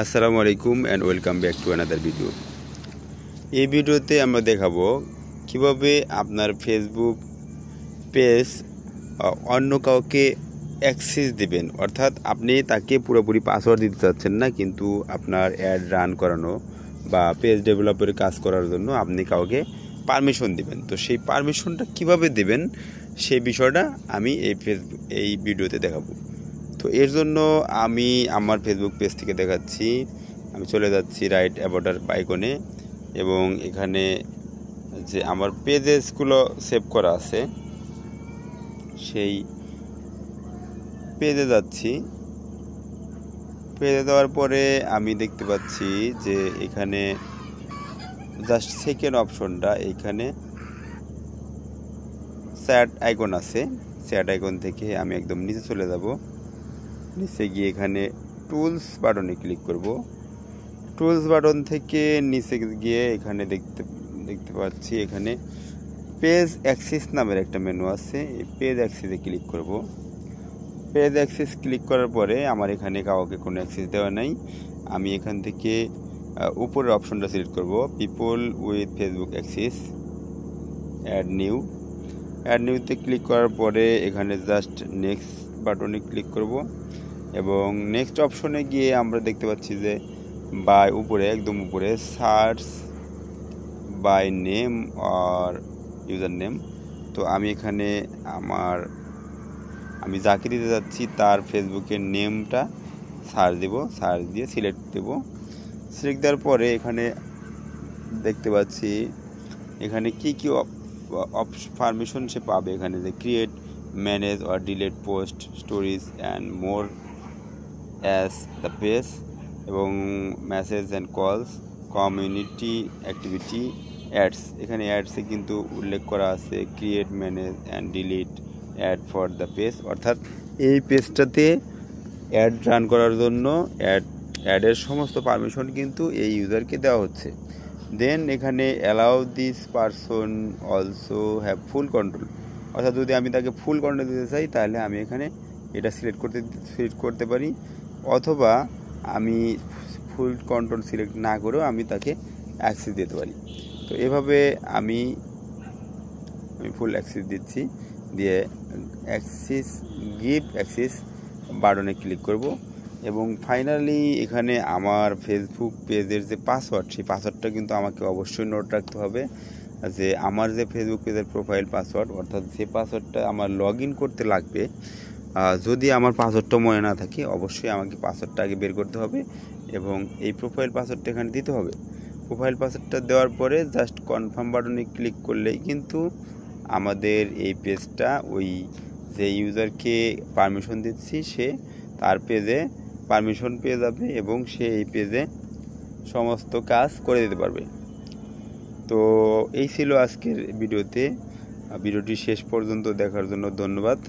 আসসালামু আলাইকুম and welcome back to another video. এই ভিডিওতে আমরা দেখাবো কিভাবে আপনার ফেসবুক পেজ অন্য কাউকে অ্যাক্সেস দিবেন। অর্থাৎ আপনি তাকে পুরোপুরি পাসওয়ার্ড দিতে চাচ্ছেন না, কিন্তু আপনার অ্যাড রান করানো বা পেজ ডেভেলপের কাজ করার জন্য আপনি কাউকে পারমিশন দিবেন। তো সেই পারমিশনটা কিভাবে দেবেন সেই বিষয়টা আমি এই ভিডিওতে দেখাবো। তো এর জন্য আমি আমার ফেসবুক পেজ থেকে দেখাচ্ছি। আমি চলে যাচ্ছি রাইট অ্যাবাউটার আইকনে এবং এখানে যে আমার পেজেসগুলো সেভ করা আছে সেই পেজে যাচ্ছি। পেজে যাওয়ার পরে আমি দেখতে পাচ্ছি যে এখানে জাস্ট সেকেন্ড অপশনটা এইখানে চ্যাট আইকন আছে। চ্যাট আইকন থেকে আমি একদম নিচে চলে যাব। নিচে গিয়ে এখানে টুলস বাটনে ক্লিক করব। টুলস বাটন থেকে নিচে গিয়ে এখানে দেখতে পাচ্ছি এখানে পেজ অ্যাক্সেস নামের একটা মেনু আছে। এই পেজ অ্যাক্সেসে ক্লিক করব। পেজ অ্যাক্সেস ক্লিক করার পরে আমার এখানে কাউকে কোনো অ্যাক্সেস দেওয়া নাই। আমি এখান থেকে উপরের অপশনটা সিলেক্ট করব, people with Facebook access, add নিউতে ক্লিক করার পরে এখানে জাস্ট নেক্সট বাটনে ক্লিক করব এবং নেক্সট অপশনে গিয়ে আমরা দেখতে পাচ্ছি যে বাই উপরে একদম উপরে সার্চ বাই নেম আর ইউজার নেম। তো আমি এখানে আমি যাকে দিতে যাচ্ছি তার ফেসবুকের নেমটা সার্চ দিয়ে সিলেক্ট দেব। সিলেক্ট দেওয়ার পরে এখানে দেখতে পাচ্ছি এখানে কি পারমিশন সে পাবে। এখানে যে create, manage or delete post, stories and more as the page এবং message and calls, community activity, ads. এখানে অ্যাডসে কিন্তু উল্লেখ করা আছে create, manage and delete ad for the page. অর্থাৎ এই পেজটাতে অ্যাড রান করার জন্য অ্যাডের সমস্ত পারমিশন কিন্তু এই ইউজারকে দেওয়া হচ্ছে। দেন এখানে allow this person also have full control. অর্থাৎ যদি আমি তাকে ফুল কন্ট্রোল দিতে চাই তাহলে আমি এখানে এটা সিলেক্ট করতে পারি, অথবা আমি ফুল কন্ট্রোল সিলেক্ট না করেও আমি তাকে অ্যাক্সেস দিতে পারি। তো এভাবে আমি ফুল অ্যাক্সেস দিচ্ছি, দিয়ে গিভ অ্যাক্সেস বাটনে ক্লিক করব এবং ফাইনালি এখানে আমার ফেসবুক পেজের যে পাসওয়ার্ড, সেই পাসওয়ার্ডটা কিন্তু আমাকে অবশ্যই নোট রাখতে হবে। যে আমার যে ফেসবুক পেজের প্রোফাইল পাসওয়ার্ড, অর্থাৎ যে পাসওয়ার্ডটা আমার লগ ইন করতে লাগবে, যদি আমার পাসওয়ার্ডটা মনে না থাকে অবশ্যই আমাকে পাসওয়ার্ডটা আগে বের করতে হবে এবং এই প্রোফাইল পাসওয়ার্ডটা এখানে দিতে হবে। প্রোফাইল পাসওয়ার্ডটা দেওয়ার পরে জাস্ট কনফার্ম বাটনে ক্লিক করলেই কিন্তু আমাদের এই পেজটা ওই যে ইউজারকে পারমিশন দিচ্ছি সে তার পেজে পারমিশন পেয়ে যাবে এবং সে এই পেজে সমস্ত কাজ করে দিতে পারবে। তো এই ছিল আজকের ভিডিওটি শেষ পর্যন্ত দেখার জন্য ধন্যবাদ।